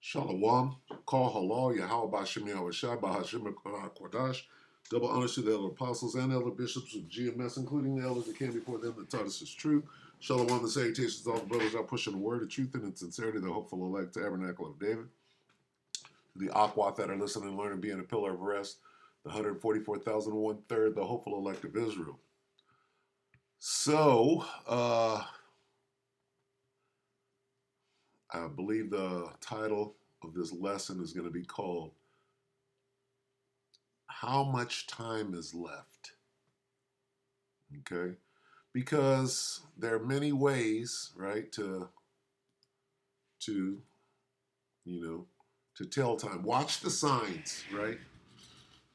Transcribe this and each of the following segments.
Shalom, call halal, Yahweh Bashim Yahweh Shai, Bahashim Quadash. Double honors to the elder apostles and elder bishops of GMS, including the elders that came before them that taught us is true. Shalom, the salutations to all the brothers out pushing the word of truth and in sincerity, the hopeful elect tabernacle of David. The Aquat that are listening and learning, being a pillar of rest, the 144,001 third, the hopeful elect of Israel. So, I believe the title of this lesson is going to be called How Much Time Is Left? Okay? Because there are many ways, right, to to tell time. Watch the signs, right?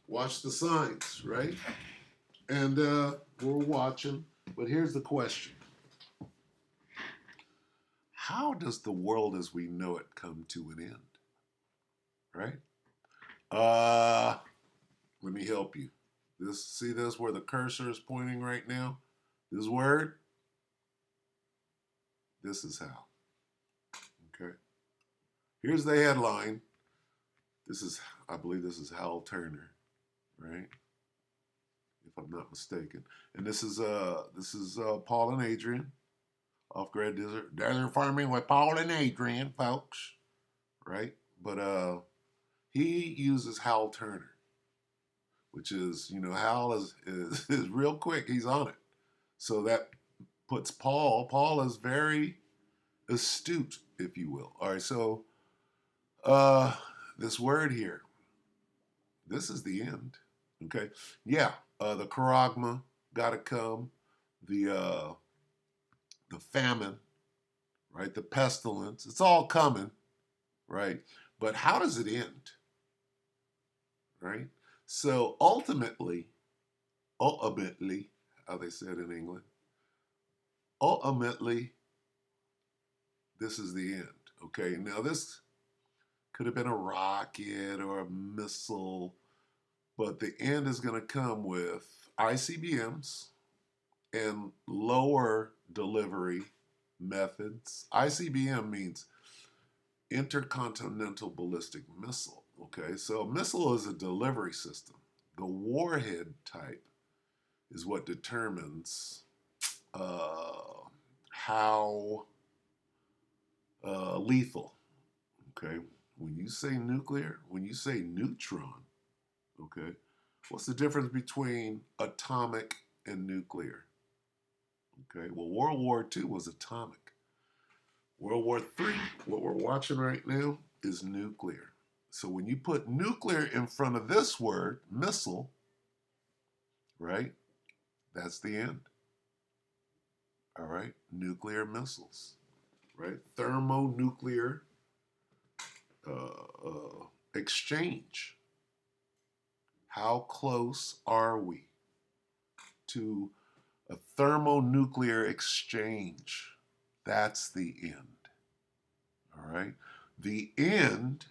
Watch the signs, right? And we're watching, but here's the question. How does the world as we know it come to an end? Right? Let me help you. See this where the cursor is pointing right now? This word? This is how. Okay. Here's the headline. I believe this is Hal Turner, right? If I'm not mistaken. And this is Paul and Adrian, off Grid Desert Farming with Paul and Adrian, folks, right? But he uses Hal Turner, which is, Hal is real quick. He's on it. So that puts Paul is very astute, if you will. All right, so this word here, this is the end. Okay, yeah, the charagma got to come, the famine, right? The pestilence, it's all coming, right? But how does it end, right? So ultimately, how they said in England, ultimately, this is the end. Okay, now this could have been a rocket or a missile, but the end is going to come with ICBMs and lower delivery methods. ICBM means intercontinental ballistic missile. Okay, so a missile is a delivery system. The warhead type is what determines how lethal. Okay, when you say nuclear, when you say neutron, okay, what's the difference between atomic and nuclear? Okay, well, World War II was atomic. World War III, what we're watching right now, is nuclear. So when you put nuclear in front of this word, missile, right, that's the end. All right, nuclear missiles, right? Thermonuclear exchange. How close are we to a thermonuclear exchange? That's the end. All right, the end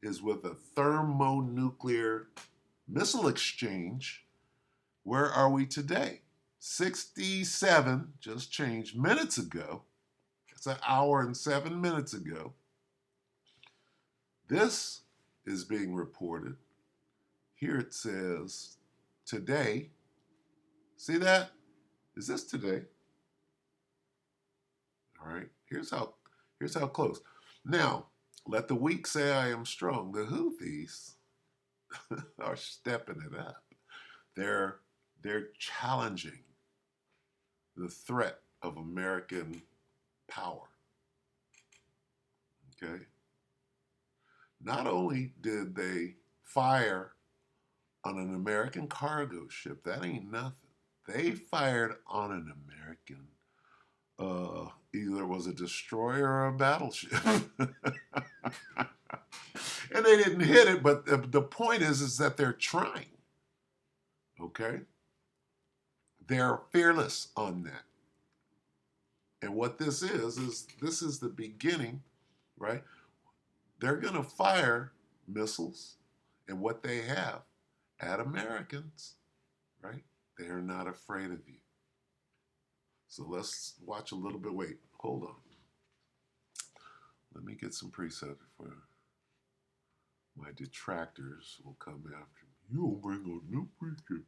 is with a thermonuclear missile exchange. Where are we today? 67 just changed minutes ago. It's an hour and 7 minutes ago. This is being reported. Here it says today. See that? Is this today? All right. Here's how close. Now, let the weak say I am strong. The Houthis are stepping it up. They're challenging the threat of American power. Okay? Not only did they fire on an American cargo ship, that ain't nothing. They fired on an American, either it was a destroyer or a battleship. And they didn't hit it, but the point is that they're trying. Okay? They're fearless on that. And what this is this is the beginning, right? They're going to fire missiles and what they have at Americans, right? They are not afraid of you. So let's watch a little bit. Wait, hold on. Let me get some presets before my detractors will come after me. You don't bring on no preset.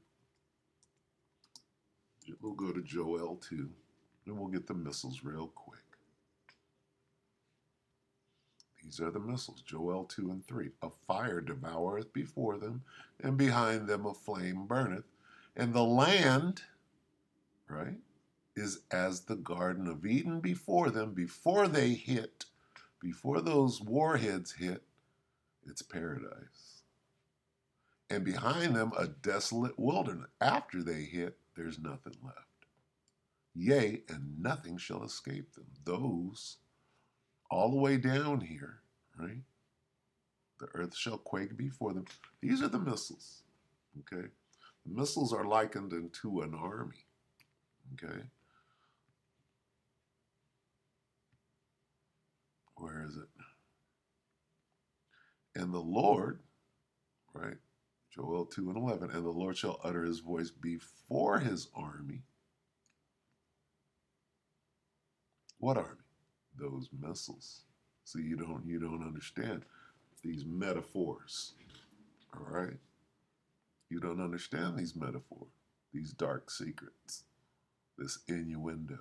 We'll go to Joel 2, and we'll get the missiles real quick. These are the missiles, Joel 2 and 3. A fire devoureth before them, and behind them a flame burneth. And the land, right, is as the Garden of Eden before them, before they hit, before those warheads hit, it's paradise. And behind them a desolate wilderness. After they hit, there's nothing left. Yea, and nothing shall escape them. Those all the way down here, right? The earth shall quake before them. These are the missiles, okay? The missiles are likened unto an army, okay? Where is it? And the Lord, right? Joel 2 and 11, and the Lord shall utter his voice before his army. What army? Those missiles. See, you don't understand these metaphors. All right? You don't understand these metaphors, these dark secrets, this innuendo.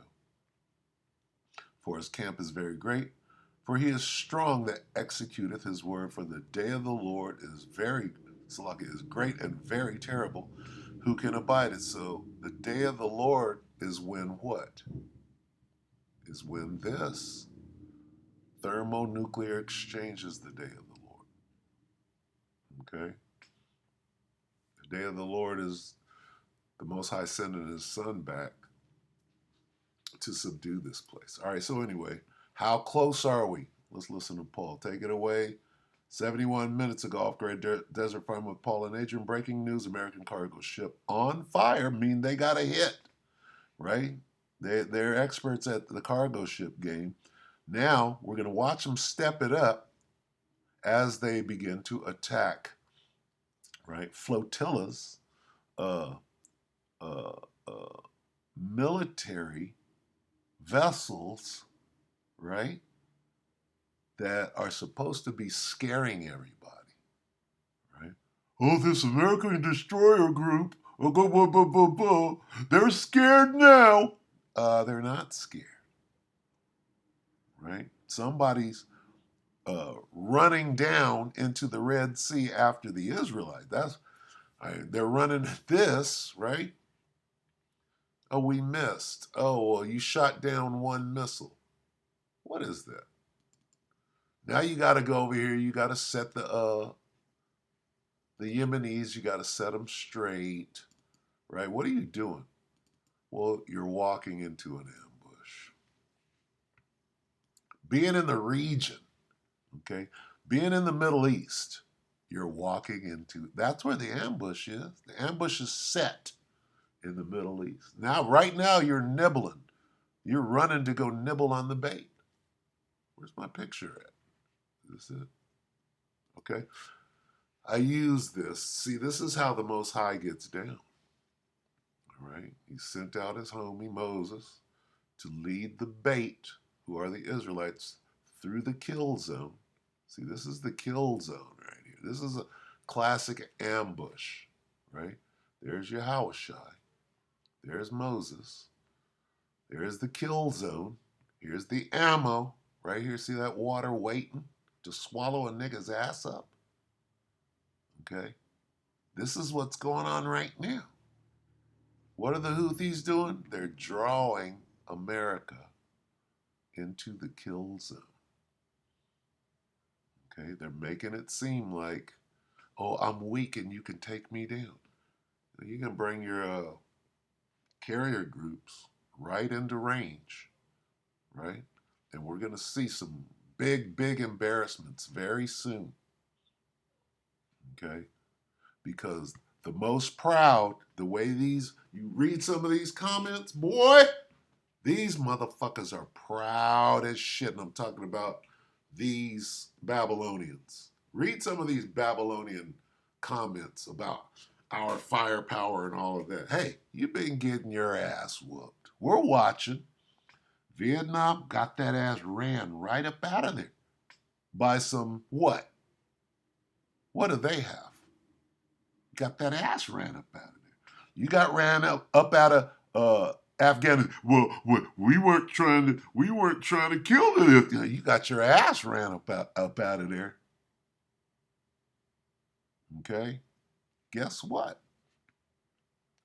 For his camp is very great, for he is strong that executeth his word, for the day of the Lord is great and very terrible. Who can abide it? So the day of the Lord is when what? Is when this thermonuclear exchange is the day of the Lord. Okay? The day of the Lord is the Most High sending his son back to subdue this place. All right, so anyway, how close are we? Let's listen to Paul. Take it away. 71 minutes ago, off Great Desert Farm with Paul and Adrian. Breaking news, American cargo ship on fire. Mean they got a hit, right? They're experts at the cargo ship game. Now, we're going to watch them step it up as they begin to attack, right? Flotillas, military vessels, right? That are supposed to be scaring everybody, right? Oh, this American destroyer group, they're scared now. They're not scared, right? Somebody's running down into the Red Sea after the Israelites. They're running this, right? Oh, we missed. Oh, well, you shot down one missile. What is that? Now you got to go over here. You got to set the Yemenis. You got to set them straight, right? What are you doing? Well, you're walking into an ambush. Being in the region, okay, being in the Middle East, you're walking into. That's where the ambush is. The ambush is set in the Middle East. Now, right now, you're nibbling. You're running to go nibble on the bait. Where's my picture at? Is this it? Okay. I use this. See, this is how the Most High gets down. All right. He sent out his homie Moses to lead the bait, who are the Israelites, through the kill zone. See, this is the kill zone right here. This is a classic ambush, right? There's Yahushua. There's Moses. There's the kill zone. Here's the ammo. Right here, see that water waiting to swallow a nigga's ass up? Okay? This is what's going on right now. What are the Houthis doing? They're drawing America into the kill zone. Okay? They're making it seem like, oh, I'm weak and you can take me down. You can bring your carrier groups right into range, right? And we're going to see some big embarrassments very soon, okay? Because the most proud, the way you read some of these comments, boy, these motherfuckers are proud as shit. And I'm talking about these Babylonians. Read some of these Babylonian comments about our firepower and all of that. Hey, you've been getting your ass whooped. We're watching. Vietnam got that ass ran right up out of there. by some what? What do they have? Got that ass ran up out of there. You got ran up out of Afghanistan. Well, we weren't trying to kill them. You got your ass ran up out of there. Okay, guess what?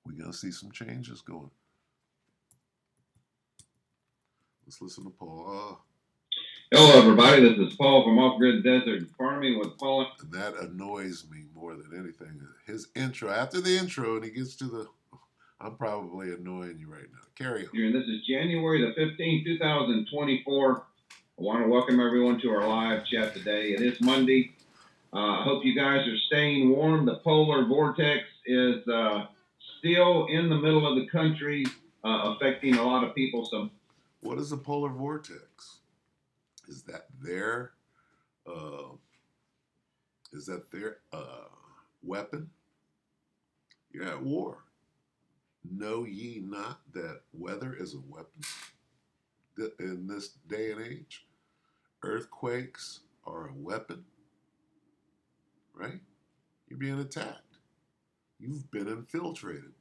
We're gonna see some changes going. Let's listen to Paul. Hello, everybody. This is Paul from Off Grid Desert Farming with Paul. And that annoys me more than anything. His intro, after the intro, and he gets to the, I'm probably annoying you right now. Carry on. And this is January the 15th, 2024. I want to welcome everyone to our live chat today. It is Monday. I hope you guys are staying warm. The polar vortex is still in the middle of the country, affecting a lot of people. So, what is a polar vortex? Is that their weapon? You're at war. Know ye not that weather is a weapon in this day and age? Earthquakes are a weapon, right? You're being attacked. You've been infiltrated.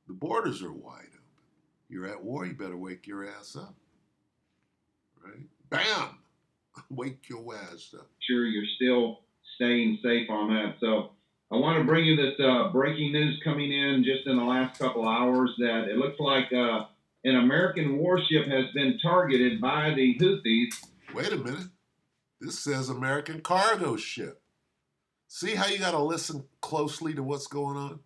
The borders are wide open. You're at war. You better wake your ass up, right? Bam! Wake your ass up. Sure, you're still staying safe on that. So I want to bring you this breaking news coming in just in the last couple hours that it looks like an American warship has been targeted by the Houthis. Wait a minute. This says American cargo ship. See how you got to listen closely to what's going on?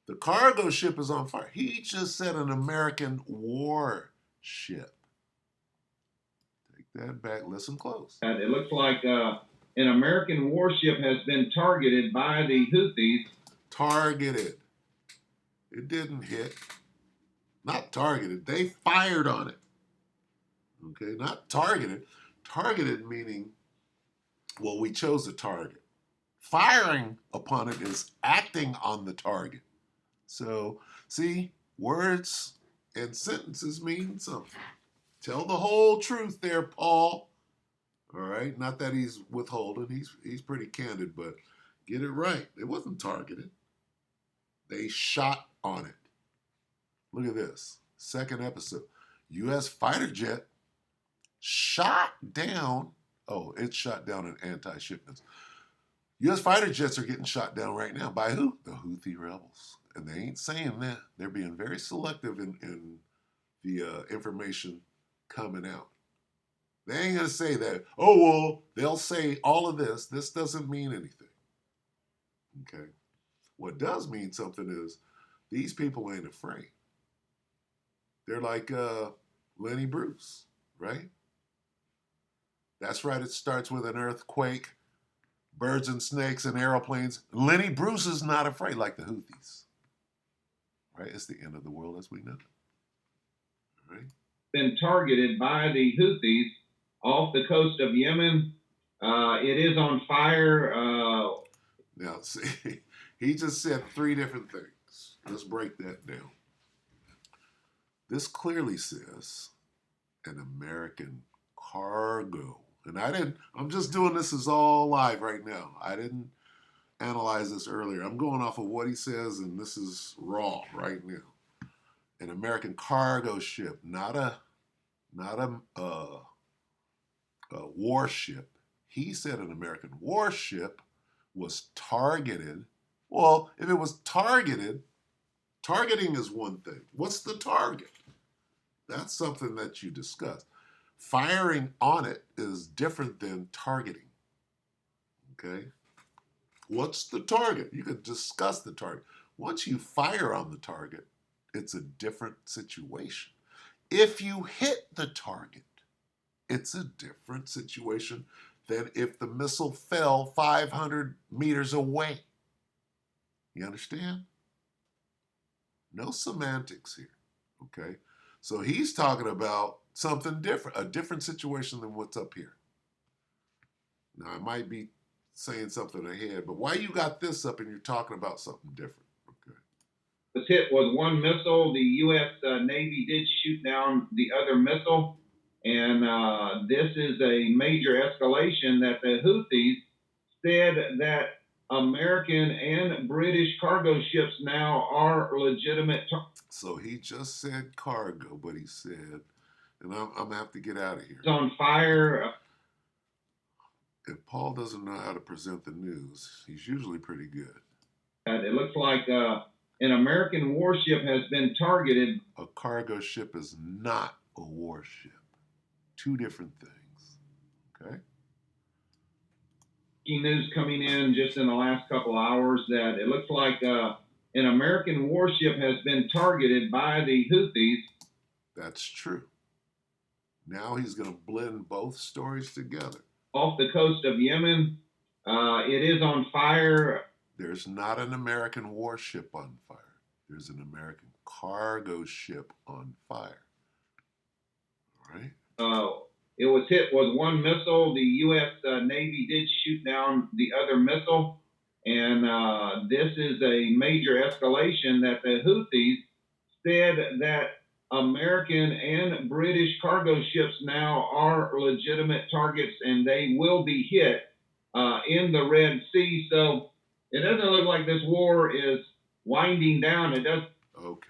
The cargo ship is on fire. He just said an American warship. Take that back. Listen close. It looks like an American warship has been targeted by the Houthis. Targeted. It didn't hit. Not targeted. They fired on it. Okay, not targeted. Targeted meaning, well, we chose a target. Firing upon it is acting on the target. So, see, words and sentences mean something. Tell the whole truth there, Paul. All right, not that he's withholding. He's pretty candid, but get it right. It wasn't targeted. They shot on it. Look at this. Second episode. U.S. fighter jet shot down. Oh, it shot down an anti-shipments. U.S. fighter jets are getting shot down right now. By who? The Houthi rebels. And they ain't saying that. They're being very selective in the information coming out. They ain't going to say that, oh, well, they'll say all of this. This doesn't mean anything. Okay? What does mean something is these people ain't afraid. They're like Lenny Bruce, right? That's right. It starts with an earthquake, birds and snakes and aeroplanes. Lenny Bruce is not afraid like the Houthis. Right? It's the end of the world as we know it. Right? Been targeted by the Houthis off the coast of Yemen. It is on fire. Now, see, he just said three different things. Let's break that down. This clearly says an American cargo. And I'm just doing this as all live right now. I didn't analyze this earlier. I'm going off of what he says, and this is raw right now. An American cargo ship, not a warship. He said an American warship was targeted. Well, if it was targeted, targeting is one thing. What's the target? That's something that you discuss. Firing on it is different than targeting. Okay? What's the target? You can discuss the target. Once you fire on the target, it's a different situation. If you hit the target, it's a different situation than if the missile fell 500 meters away. You understand? No semantics here, okay? So he's talking about something different, a different situation than what's up here. Now, I might be saying something ahead, but why you got this up and you're talking about something different? Okay. Was hit with one missile. The U.S. Navy did shoot down the other missile. And this is a major escalation that the Houthis said that American and British cargo ships now are legitimate So he just said cargo, but he said, and I'm going to have to get out of here. on fire. If Paul doesn't know how to present the news, he's usually pretty good. It looks like an American warship has been targeted. A cargo ship is not a warship. Two different things. Okay? News coming in just in the last couple hours that it looks like an American warship has been targeted by the Houthis. That's true. Now he's going to blend both stories together. Off the coast of Yemen. It is on fire. There's not an American warship on fire. There's an American cargo ship on fire. All right? It was hit with one missile. The U.S. Navy did shoot down the other missile. And this is a major escalation that the Houthis said that American and British cargo ships now are legitimate targets and they will be hit in the Red Sea. So it doesn't look like this war is winding down. It does. Okay.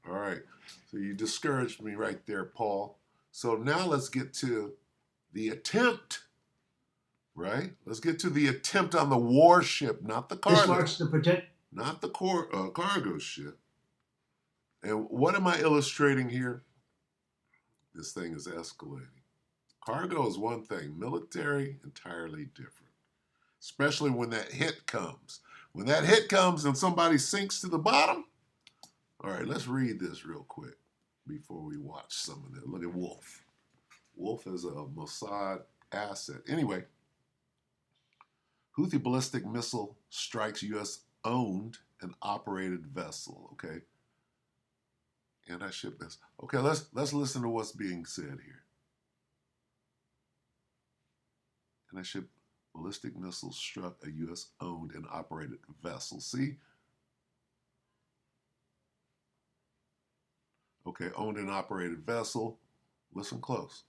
All right. So you discouraged me right there, Paul. So now let's get to the attempt, right? Let's get to the attempt on the warship, not the cargo. This marks the Not the cargo ship. And what am I illustrating here? This thing is escalating. Cargo is one thing, military, entirely different. Especially when that hit comes. When that hit comes and somebody sinks to the bottom. All right, let's read this real quick before we watch some of it. Look at Wolf. Wolf is a Mossad asset. Anyway, Houthi ballistic missile strikes U.S.-owned and operated vessel, okay? Anti-ship missile. Okay, let's listen to what's being said here. Anti-ship ballistic missile struck a U.S.-owned and operated vessel. See? Okay, owned and operated vessel. Listen close.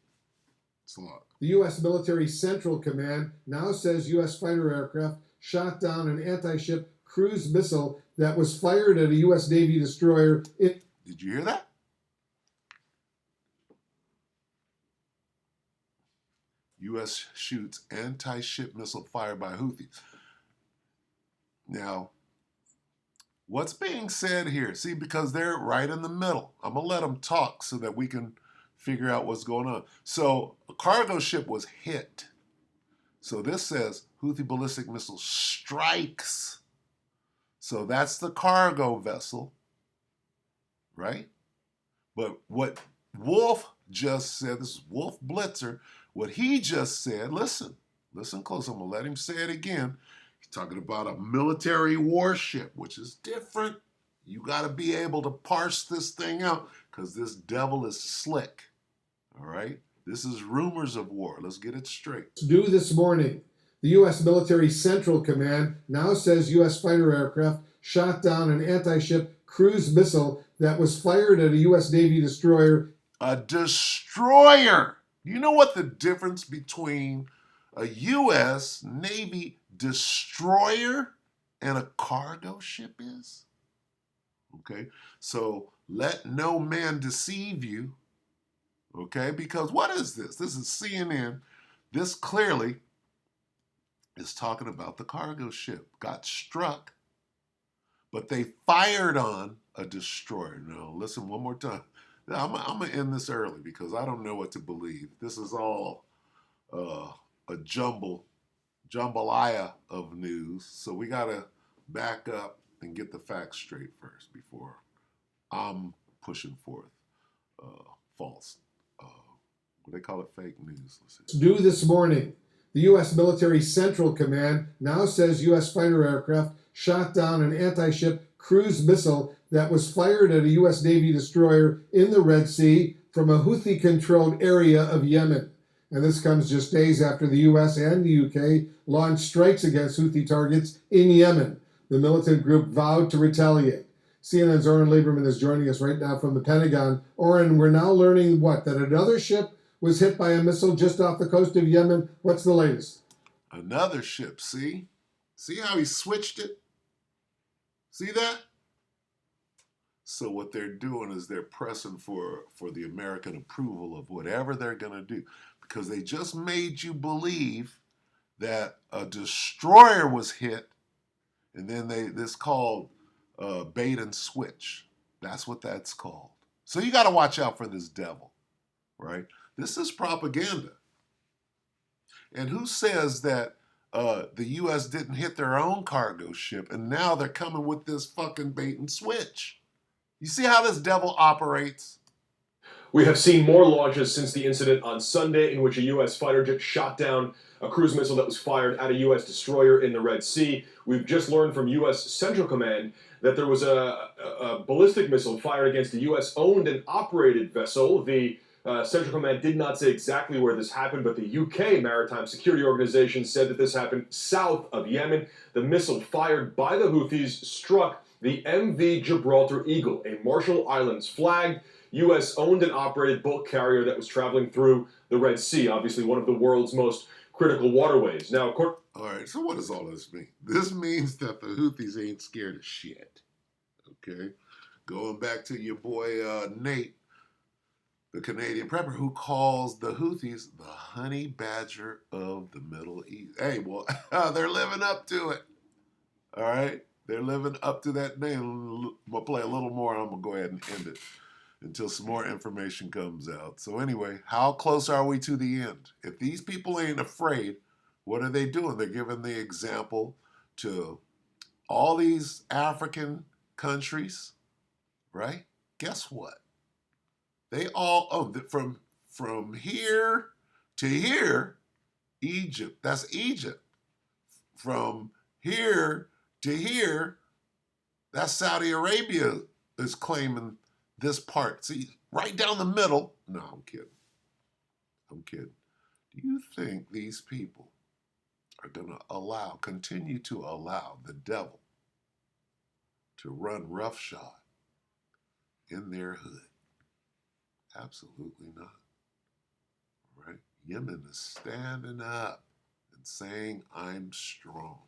It's a lot. The U.S. Military Central Command now says U.S. fighter aircraft shot down an anti-ship cruise missile that was fired at a U.S. Navy destroyer. Did you hear that? U.S. shoots anti-ship missile fired by Houthis. Now, what's being said here? See, because they're right in the middle. I'm going to let them talk so that we can figure out what's going on. So, a cargo ship was hit. So this says Houthi ballistic missile strikes. So that's the cargo vessel, right? But what Wolf just said, this is Wolf Blitzer, what he just said, listen close, I'm going to let him say it again. He's talking about a military warship, which is different. You got to be able to parse this thing out because this devil is slick, all right? This is rumors of war. Let's get it straight. Due this morning, the U.S. Military Central Command now says U.S. fighter aircraft shot down an anti-ship cruise missile that was fired at a U.S. Navy destroyer. A destroyer! You know what the difference between a U.S. Navy destroyer and a cargo ship is? Okay, so let no man deceive you. Okay, because what is this? This is CNN. This clearly is talking about the cargo ship. Got struck, but they fired on a destroyer. Now, listen one more time. I'm going to end this early because I don't know what to believe. This is all a jambalaya of news. So we got to back up and get the facts straight first before I'm pushing forth false. What they call it, fake news. Due this morning, the U.S. Military Central Command now says U.S. fighter aircraft shot down an anti-ship cruise missile that was fired at a U.S. Navy destroyer in the Red Sea from a Houthi-controlled area of Yemen. And this comes just days after the U.S. and the U.K. launched strikes against Houthi targets in Yemen. The militant group vowed to retaliate. CNN's Oren Lieberman is joining us right now from the Pentagon. Oren, we're now learning what? That another ship was hit by a missile just off the coast of Yemen. What's the latest? Another ship, see? See how he switched it? See that? So what they're doing is they're pressing for the American approval of whatever they're going to do, because they just made you believe that a destroyer was hit, and then this called bait and switch. That's what that's called. So you got to watch out for this devil, right? This is propaganda. And who says that the U.S. didn't hit their own cargo ship, and now they're coming with this fucking bait and switch? You see how this devil operates? We have seen more launches since the incident on Sunday in which a U.S. fighter jet shot down a cruise missile that was fired at a U.S. destroyer in the Red Sea. We've just learned from U.S. Central Command that there was a ballistic missile fired against a U.S.-owned and operated vessel. The Central Command did not say exactly where this happened, but the UK Maritime Security Organization said that this happened south of Yemen. The missile fired by the Houthis struck the MV Gibraltar Eagle, a Marshall Islands flagged, U.S.-owned and operated bulk carrier that was traveling through the Red Sea, obviously one of the world's most critical waterways. Now, all right, so what does all this mean? This means that the Houthis ain't scared of shit, okay? Going back to your boy Nate, the Canadian prepper, who calls the Houthis the honey badger of the Middle East. Hey, well, they're living up to it, all right? They're living up to that name. I'm going to play a little more, and I'm going to go ahead and end it until some more information comes out. So anyway, how close are we to the end? If these people ain't afraid, what are they doing? They're giving the example to all these African countries, right? Guess what? They all, from here to here, Egypt, that's Egypt. From here to here, that's Saudi Arabia is claiming this part. See, right down the middle. No, I'm kidding. I'm kidding. Do you think these people are going to continue to allow the devil to run roughshod in their hood? Absolutely not. Right? Yemen is standing up and saying, I'm strong.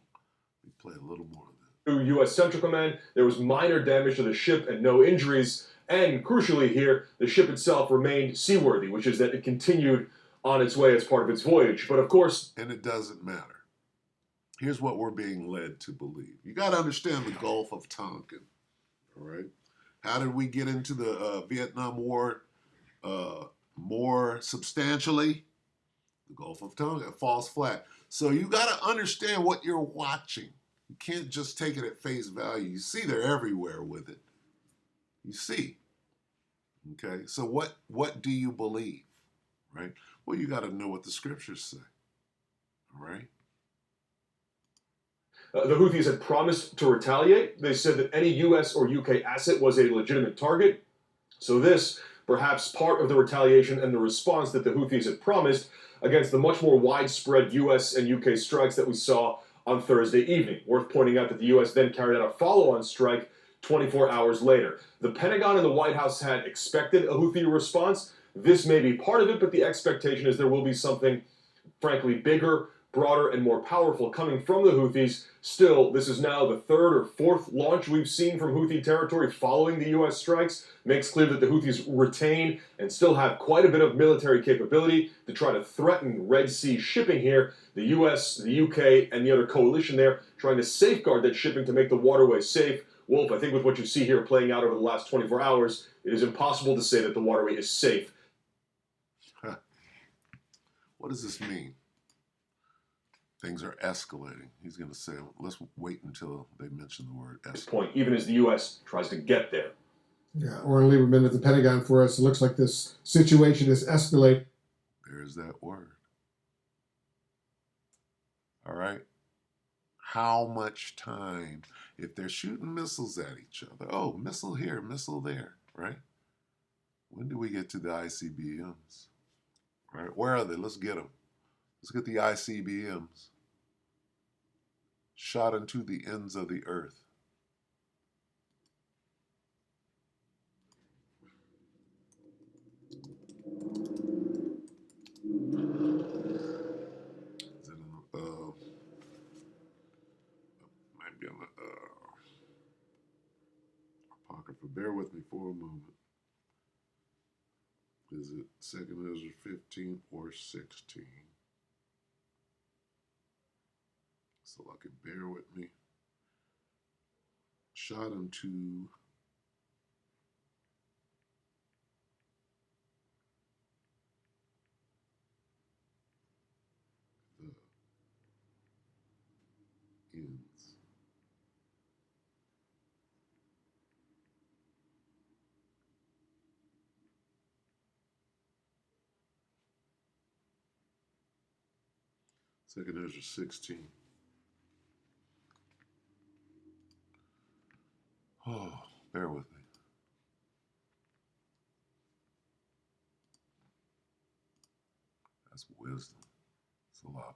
We play a little more of that. to U.S. Central Command, there was minor damage to the ship and no injuries. And crucially here, the ship itself remained seaworthy, which is that it continued on its way as part of its voyage. But of course... And it doesn't matter. Here's what we're being led to believe. You got to understand the Gulf of Tonkin, all right? How did we get into the Vietnam War more substantially? The Gulf of Tonkin, false flag. So you got to understand what you're watching. You can't just take it at face value. You see they're everywhere with it. You see. Okay, so what do you believe, right? Well, you got to know what the scriptures say, all right? The Houthis had promised to retaliate. They said that any U.S. or U.K. asset was a legitimate target. So this, perhaps part of the retaliation and the response that the Houthis had promised against the much more widespread U.S. and U.K. strikes that we saw on Thursday evening. Worth pointing out that the U.S. then carried out a follow-on strike 24 hours later. The Pentagon and the White House had expected a Houthi response. This may be part of it, but the expectation is there will be something, frankly, bigger, broader, and more powerful coming from the Houthis. Still, this is now the third or fourth launch we've seen from Houthi territory following the U.S. strikes. Makes clear that the Houthis retain and still have quite a bit of military capability to try to threaten Red Sea shipping here. The U.S., the U.K., and the other coalition there trying to safeguard that shipping to make the waterway safe. Wolf, I think with what you see here playing out over the last 24 hours, it is impossible to say that the waterway is safe. What does this mean? Things are escalating. He's going to say, let's wait until they mention the word At this escalate. point, even as the U.S. tries to get there. Yeah, Oren Lieberman at the Pentagon for us. It looks like this situation is escalating. There's that word. All right. How much time? If they're shooting missiles at each other, oh, missile here, missile there, right? When do we get to the ICBMs? Right? Where are they? Let's get them. Let's get the ICBMs shot into the ends of the earth. gonna apocrypha. Bear with me for a moment. Is it 2nd Ezra 15 or 16? So I can bear with me. Shot unto the ends. Second Ezra 16. Oh, bear with me. That's wisdom. It's a lot.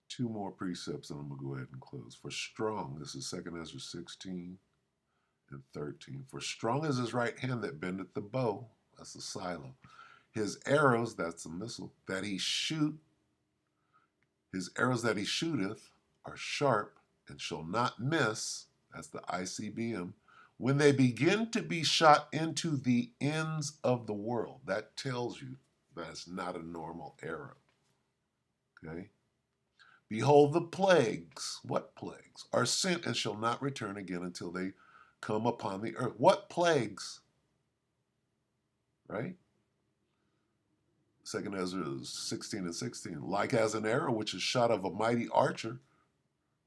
Two more precepts and I'm going to go ahead and close. For strong, this is 2nd Ezra 16 and 13. For strong is his right hand that bendeth the bow, that's the silo. His arrows, that's the missile, that he shoot, his arrows that he shooteth are sharp and shall not miss, that's the ICBM, when they begin to be shot into the ends of the world. That tells you that's not a normal arrow. Okay? Behold, the plagues, what plagues, are sent and shall not return again until they come upon the earth. What plagues? Right? 2nd Ezra 16 and 16. Like as an arrow which is shot of a mighty archer,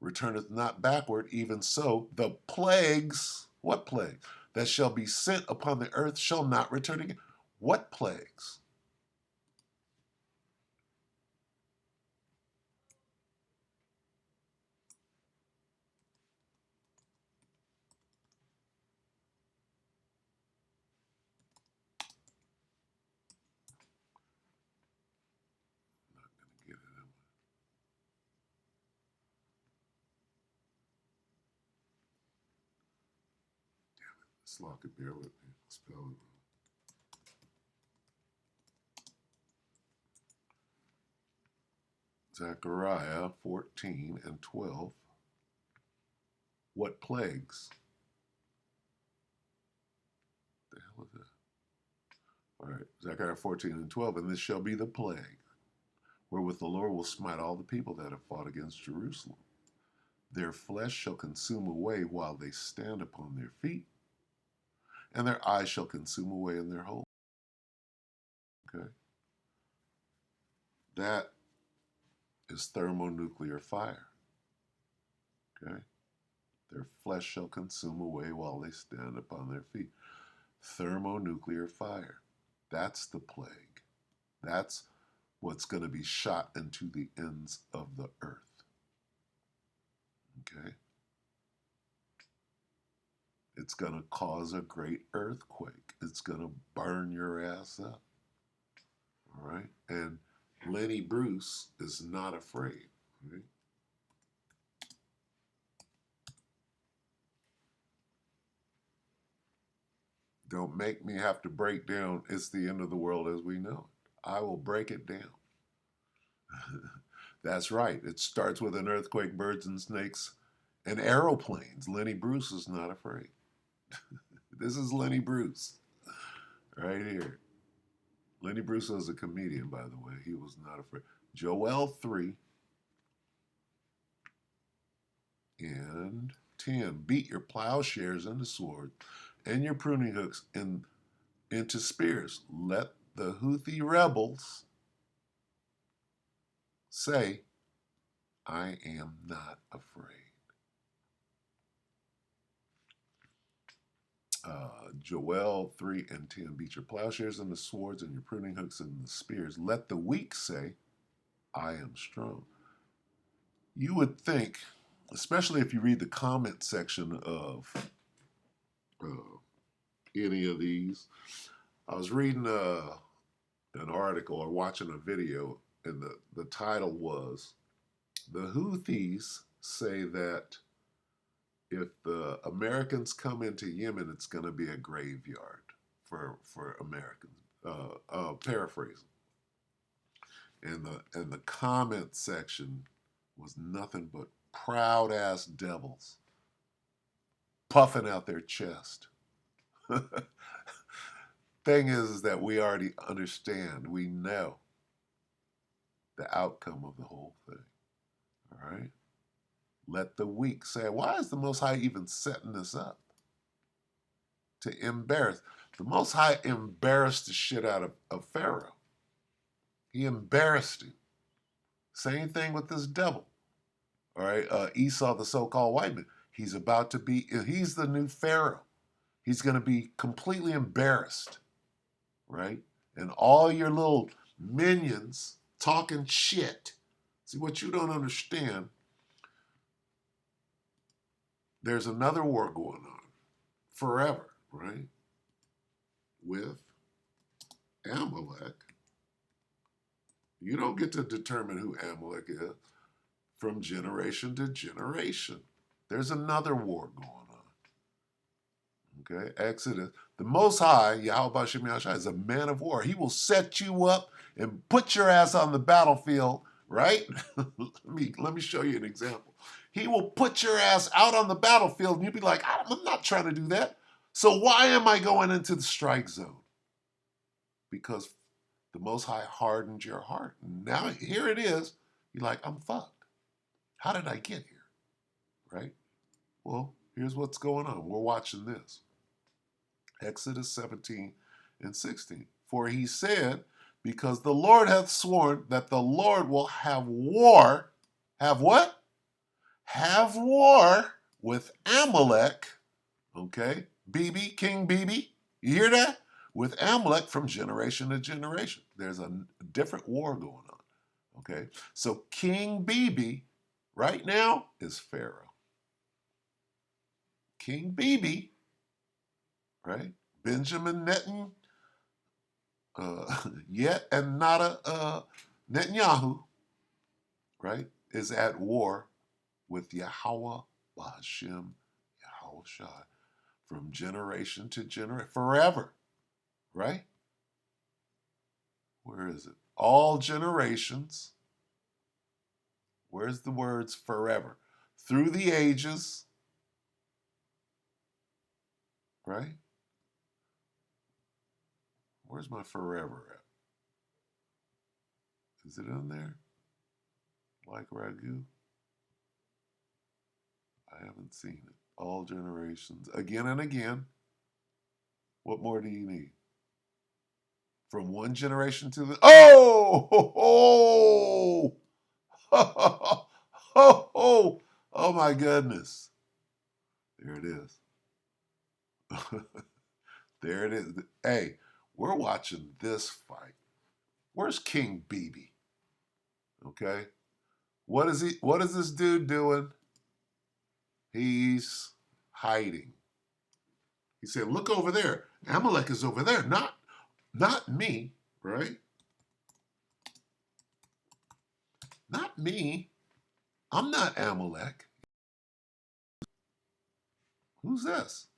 returneth not backward, even so the plagues, what plagues? That shall be sent upon the earth shall not return again. What plagues? I'm not going to get it. Slock it, bear with me. Spell it wrong. Zechariah 14 and 12. What plagues? The hell is that? All right, Zechariah 14 and 12. And this shall be the plague, wherewith the Lord will smite all the people that have fought against Jerusalem. Their flesh shall consume away while they stand upon their feet, and their eyes shall consume away in their hole. Okay? That is thermonuclear fire. Okay? Their flesh shall consume away while they stand upon their feet. Thermonuclear fire. That's the plague. That's what's going to be shot into the ends of the earth. Okay? It's going to cause a great earthquake. It's going to burn your ass up. All right? And Lenny Bruce is not afraid. Right? Don't make me have to break down it's the end of the world as we know it. I will break it down. That's right. It starts with an earthquake, birds and snakes, and aeroplanes. Lenny Bruce is not afraid. This is Lenny Bruce right here. Lenny Bruce was a comedian, by the way. He was not afraid. Joel 3 and 10. Beat your plowshares into swords and your pruning hooks into spears. Let the Houthi rebels say, I am not afraid. Joel 3 and 10. Beat your plowshares into swords and your pruning hooks into spears. Let the weak say, I am strong. You would think, especially if you read the comment section of any of these. I was reading an article or watching a video, and the title was, the Houthis say that if the Americans come into Yemen, it's going to be a graveyard. for Americans. Paraphrasing. And the comment section was nothing but proud ass devils puffing out their chest. Thing is that we already understand, we know the outcome of the whole thing. All right? Let the weak say, why is the Most High even setting this up? To embarrass. The Most High embarrassed the shit out of Pharaoh. He embarrassed him. Same thing with this devil. All right? Esau, the so-called white man. He's the new Pharaoh. He's going to be completely embarrassed. Right? And all your little minions talking shit. See, what you don't understand, there's another war going on forever, right? With Amalek. You don't get to determine who Amalek is from generation to generation. There's another war going on. Okay, Exodus. The Most High, Yahweh Shem Yahshua, is a man of war. He will set you up and put your ass on the battlefield, right? let me show you an example. He will put your ass out on the battlefield and you'll be like, I'm not trying to do that. So why am I going into the strike zone? Because the Most High hardened your heart. Now here it is. You're like, I'm fucked. How did I get here? Right? Well, here's what's going on. We're watching this. Exodus 17 and 16. For he said, because the Lord hath sworn that the Lord will have war. Have what? Have war with Amalek. Okay? Bibi, King Bibi. You hear that? With Amalek from generation to generation. There's a different war going on. Okay? So King Bibi right now is Pharaoh. King Bibi, right? Benjamin Netanyahu, right, is at war with Yahweh Ba'ashem Yahweh Shai from generation to generation, forever, right? Where is it? All generations. Where's the words forever? Through the ages, right? Where's my forever at? Is it in there? Like ragu? I haven't seen it. All generations. Again and again. What more do you need? From one generation to the... Oh! Oh my goodness. There it is. There it is. Hey, we're watching this fight. Where's King Bibi? Okay. What is this dude doing? He's hiding. He said, look over there. Amalek is over there. Not me, right? Not me. I'm not Amalek. Who's this?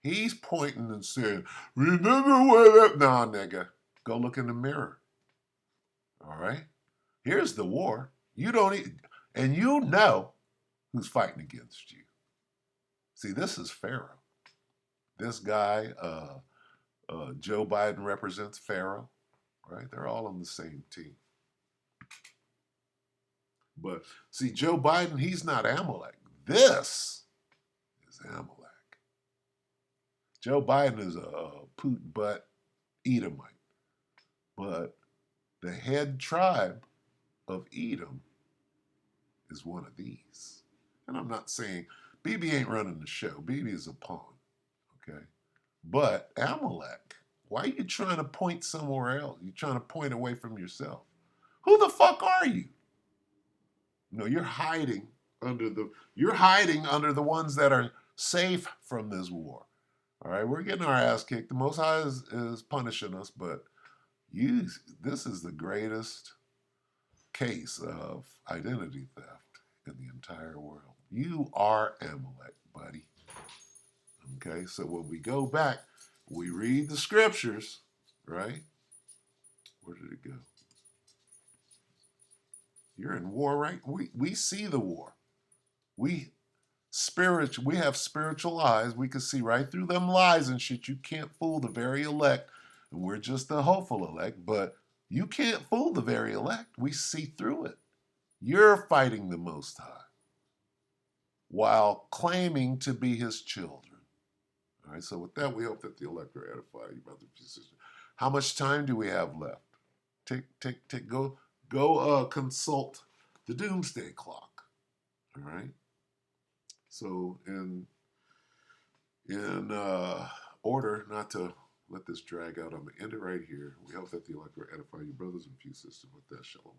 He's pointing and saying, remember where that... Nah, nigga. Go look in the mirror. All right? Here's the war. You don't... And you know who's fighting against you. See, this is Pharaoh. This guy, Joe Biden represents Pharaoh, right? They're all on the same team. But see, Joe Biden, he's not Amalek. This is Amalek. Joe Biden is a poot butt Edomite. But the head tribe of Edom is one of these. And I'm not saying Bibi ain't running the show. Bibi is a pawn. Okay? But Amalek, why are you trying to point somewhere else? You're trying to point away from yourself. Who the fuck are you? No, you're hiding under the ones that are safe from this war. All right, we're getting our ass kicked. The Most High is punishing us, but this is the greatest case of identity theft in the entire world. You are Amalek, buddy. Okay, so when we go back, we read the scriptures, right? Where did it go? You're in war, right? We see the war. We have spiritual eyes. We can see right through them lies and shit. You can't fool the very elect. And we're just the hopeful elect, but you can't fool the very elect. We see through it. You're fighting the Most High while claiming to be his children. All right, so with that, we hope that the elect are edified, you brothers and sisters. How much time do we have left? Tick, tick, tick. Go consult the doomsday clock. All right. So in order not to let this drag out, I'm gonna end it right here. We hope that the elect will edify you, brothers and few sisters. With that, shalom.